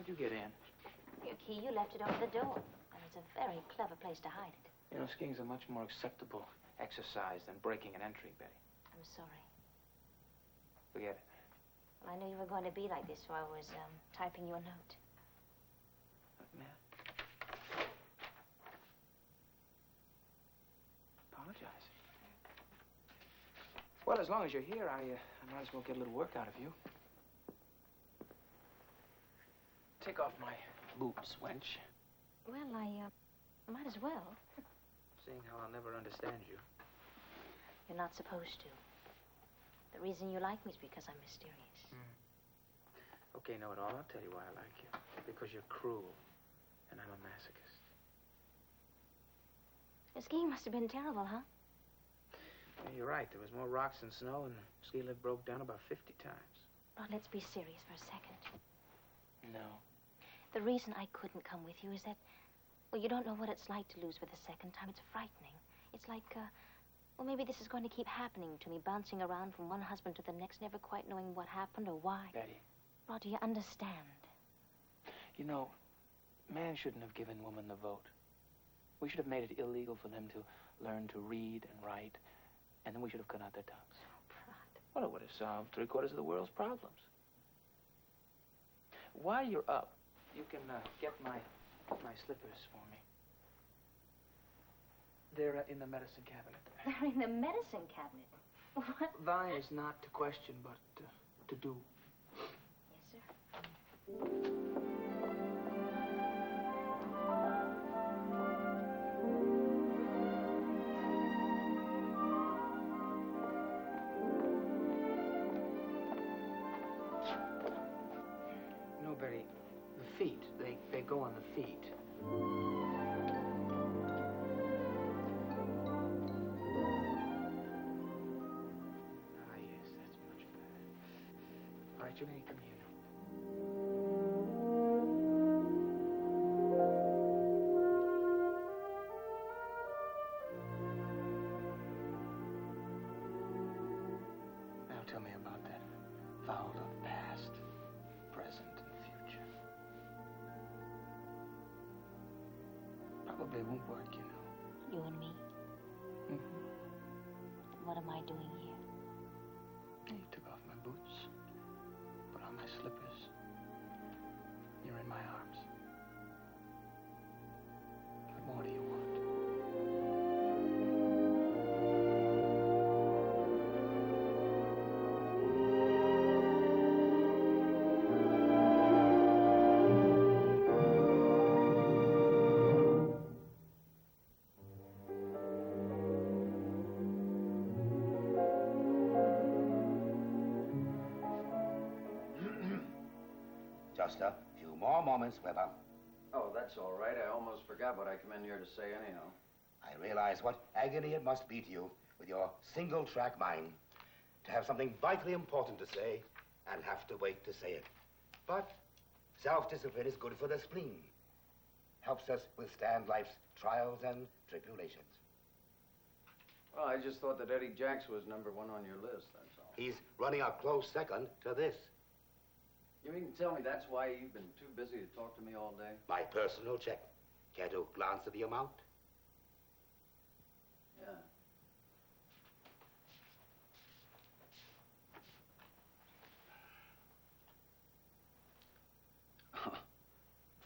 How'd you get in? Your key, you left it over the door. And it's a very clever place to hide it. You know, skiing's a much more acceptable exercise than breaking an entry, Betty. I'm sorry. Forget it. Well, I knew you were going to be like this, so I was typing you a note. Man. Apologize. Well, as long as you're here, I might as well get a little work out of you. Take off my boots, wench. Well, I might as well. Seeing how I'll never understand you. You're not supposed to. The reason you like me is because I'm mysterious. Okay, know it all. I'll tell you why I like you. Because you're cruel, and I'm a masochist. The skiing must have been terrible, huh? Yeah, you're right. There was more rocks and snow, and the ski lift broke down about 50 times. Rod, let's be serious for a second. No. The reason I couldn't come with you is that, well, you don't know what it's like to lose for the second time. It's frightening. It's like, well, maybe this is going to keep happening to me, bouncing around from one husband to the next, never quite knowing what happened or why. Betty. Rod, do you understand? You know, man shouldn't have given women the vote. We should have made it illegal for them to learn to read and write, and then we should have cut out their tongues. Oh, Rod. Well, it would have solved 3/4 of the world's problems. While you're up, you can get my slippers for me. They're in the medicine cabinet. They're in the medicine cabinet. What? Thine is not to question, but to do. Yes, sir. No, Betty, the feet, they go on the feet. You may come here now. Now tell me about that vow of past, present, and future. Probably won't work, you know. You and me? Mm-hmm. What am I doing here? You took off my boots. Put on my slippers. You're in my arms. What more do you want? Just a few more moments, Weber. Oh, that's all right. I almost forgot what I come in here to say anyhow. I realize what agony it must be to you with your single-track mind to have something vitally important to say and have to wait to say it. But self-discipline is good for the spleen. Helps us withstand life's trials and tribulations. Well, I just thought that Eddie Jacks was #1 on your list, that's all. He's running a close second to this. You mean to tell me that's why you've been too busy to talk to me all day? My personal check. Care to glance at the amount? Yeah.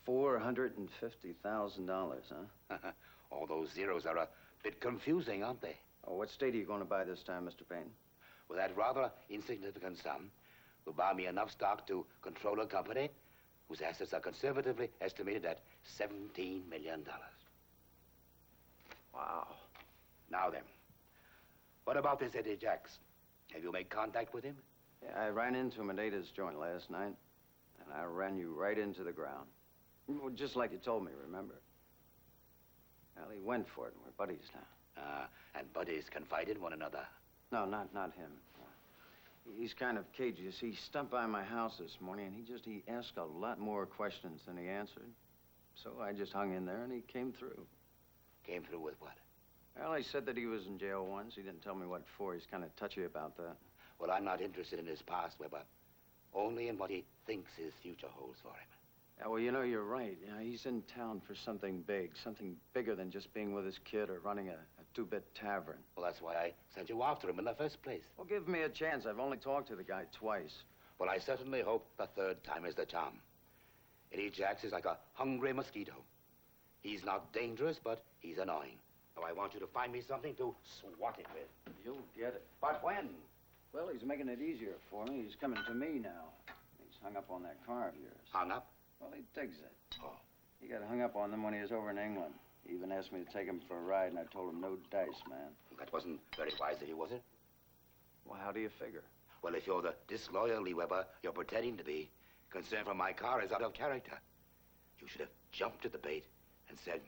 $450,000, huh? All those zeros are a bit confusing, aren't they? Oh, what state are you going to buy this time, Mr. Payne? With that rather insignificant sum, will buy me enough stock to control a company whose assets are conservatively estimated at $17 million. Wow. Now then, what about this Eddie Jacks? Have you made contact with him? Yeah, I ran into him at Ada's joint last night, and I ran you right into the ground. Well, just like you told me, remember? Well, he went for it, and we're buddies now. And buddies confide in one another. No, not him. He's kind of cagey. You see, he stopped by my house this morning, and he asked a lot more questions than he answered. So I just hung in there, and he came through. Came through with what? Well, he said that he was in jail once. He didn't tell me what for. He's kind of touchy about that. Well, I'm not interested in his past, Weber. Only in what he thinks his future holds for him. Yeah, well, you know, you're right. You know, he's in town for something big, something bigger than just being with his kid or running a two-bit tavern. Well, that's why I sent you after him in the first place. Well, give me a chance. I've only talked to the guy twice. Well, I certainly hope the third time is the charm. Eddie Jacks is like a hungry mosquito. He's not dangerous, but he's annoying. So I want you to find me something to swat it with. You'll get it. But when? Well, he's making it easier for me. He's coming to me now. He's hung up on that car of yours. Hung up? Well, he digs it. Oh. He got hung up on them when he was over in England. He even asked me to take him for a ride, and I told him no dice, man. That wasn't very wise of you, was it? Well, how do you figure? Well, if you're the disloyal Lee Weber you're pretending to be, concern for my car is out of character. You should have jumped at the bait and said,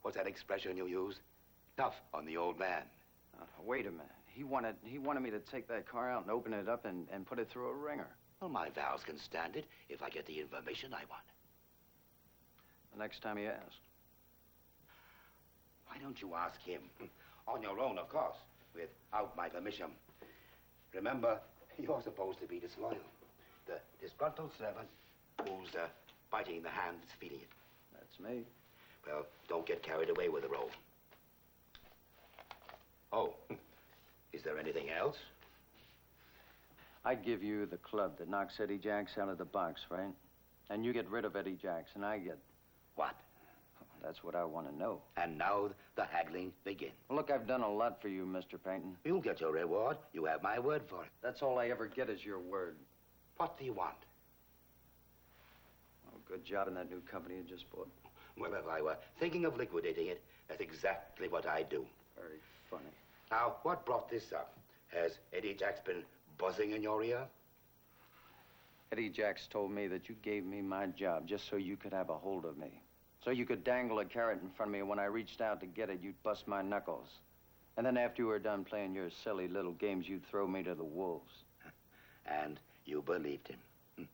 what's that expression you use? Tough on the old man. Wait a minute. He wanted me to take that car out and open it up and put it through a ringer. Well, my valves can stand it if I get the information I want. The next time he asks. Why don't you ask him? On your own, of course, without my permission. Remember, you're supposed to be disloyal. The disgruntled servant who's biting the hand that's feeding it. That's me. Well, don't get carried away with the role. Oh, is there anything else? I give you the club that knocks Eddie Jacks out of the box, right? And you get rid of Eddie Jacks, and I get... What? That's what I want to know. And now the haggling begins. Well, look, I've done a lot for you, Mr. Peyton. You'll get your reward. You have my word for it. That's all I ever get is your word. What do you want? Well, good job in that new company you just bought. Well, if I were thinking of liquidating it, that's exactly what I'd do. Very funny. Now, what brought this up? Has Eddie Jacks been buzzing in your ear? Eddie Jacks told me that you gave me my job just so you could have a hold of me. So you could dangle a carrot in front of me, and when I reached out to get it, you'd bust my knuckles. And then after you were done playing your silly little games, you'd throw me to the wolves. And you believed him.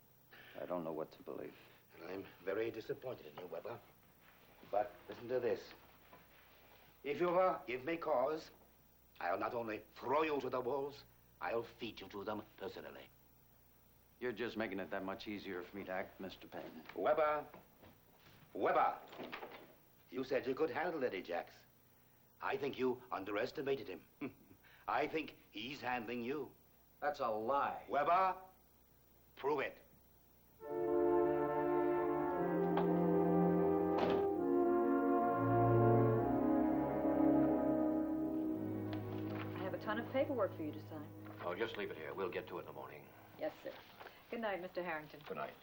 I don't know what to believe. Well, I'm very disappointed in you, Weber. But listen to this. If you give me cause, I'll not only throw you to the wolves, I'll feed you to them personally. You're just making it that much easier for me to act, Mr. Peyton. Weber! Weber! You said you could handle Eddie Jacks. I think you underestimated him. I think he's handling you. That's a lie. Weber, prove it. I have a ton of paperwork for you to sign. Oh, just leave it here. We'll get to it in the morning. Yes, sir. Good night, Mr. Harrington. Good night.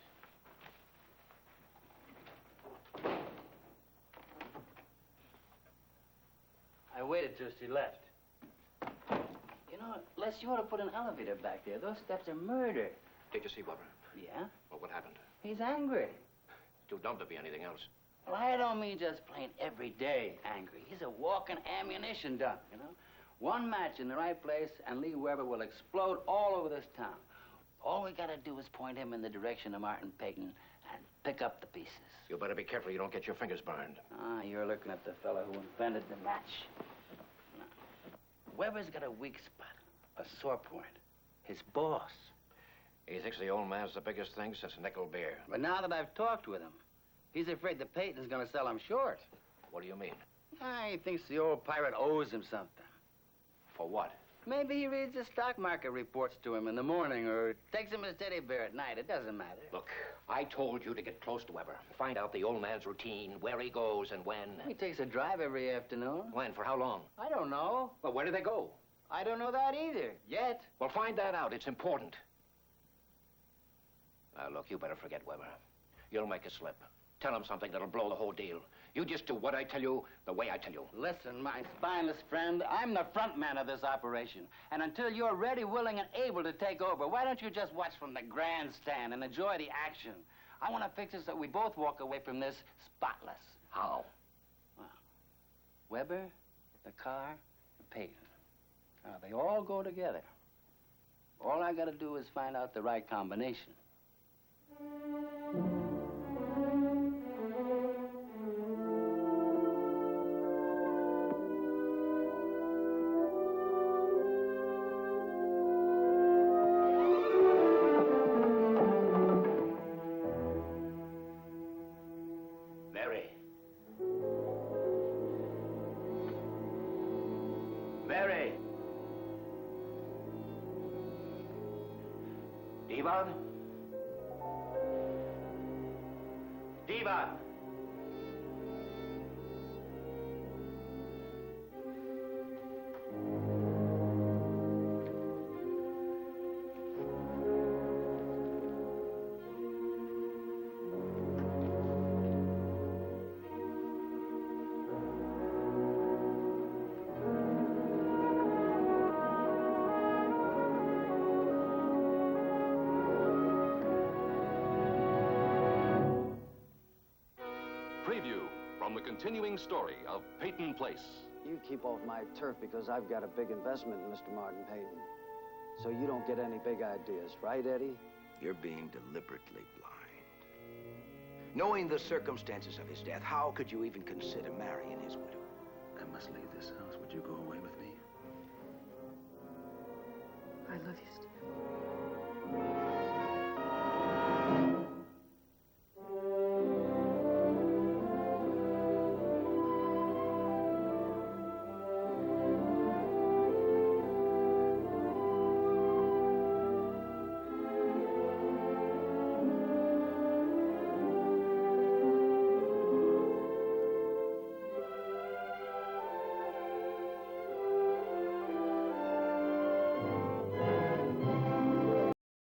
I waited till she left. You know, Les, you ought to put an elevator back there. Those steps are murder. Did you see Weber? Yeah? Well, what happened? He's angry. Too dumb to be anything else. Well, I don't mean just plain everyday angry. He's a walking ammunition dump, you know? One match in the right place, and Lee Weber will explode all over this town. All we gotta do is point him in the direction of Martin Peyton and pick up the pieces. You better be careful you don't get your fingers burned. Ah, you're looking at the fellow who invented the match. Now, Weber's got a weak spot, a sore point. His boss. He thinks the old man's the biggest thing since nickel beer. But now that I've talked with him, he's afraid that Peyton's gonna sell him short. What do you mean? Ah, he thinks the old pirate owes him something. For what? Maybe he reads the stock market reports to him in the morning or takes him his teddy bear at night. It doesn't matter. Look, I told you to get close to Weber. Find out the old man's routine, where he goes and when. He takes a drive every afternoon. When? For how long? I don't know. Well, where do they go? I don't know that either, yet. Well, find that out. It's important. Now, look, you better forget Weber. You'll make a slip. Tell him something that'll blow the whole deal. You just do what I tell you, the way I tell you. Listen, my spineless friend, I'm the front man of this operation. And until you're ready, willing, and able to take over, why don't you just watch from the grandstand and enjoy the action? I want to fix it so we both walk away from this spotless. How? Well, Weber, the car, and Peyton. Now, they all go together. All I got to do is find out the right combination. Devon? Devon! Preview from the continuing story of Peyton Place. You keep off my turf because I've got a big investment in Mr. Martin Peyton. So you don't get any big ideas, right, Eddie? You're being deliberately blind. Knowing the circumstances of his death, how could you even consider marrying his widow? I must leave this house. Would you go away with me? I love you, Steve.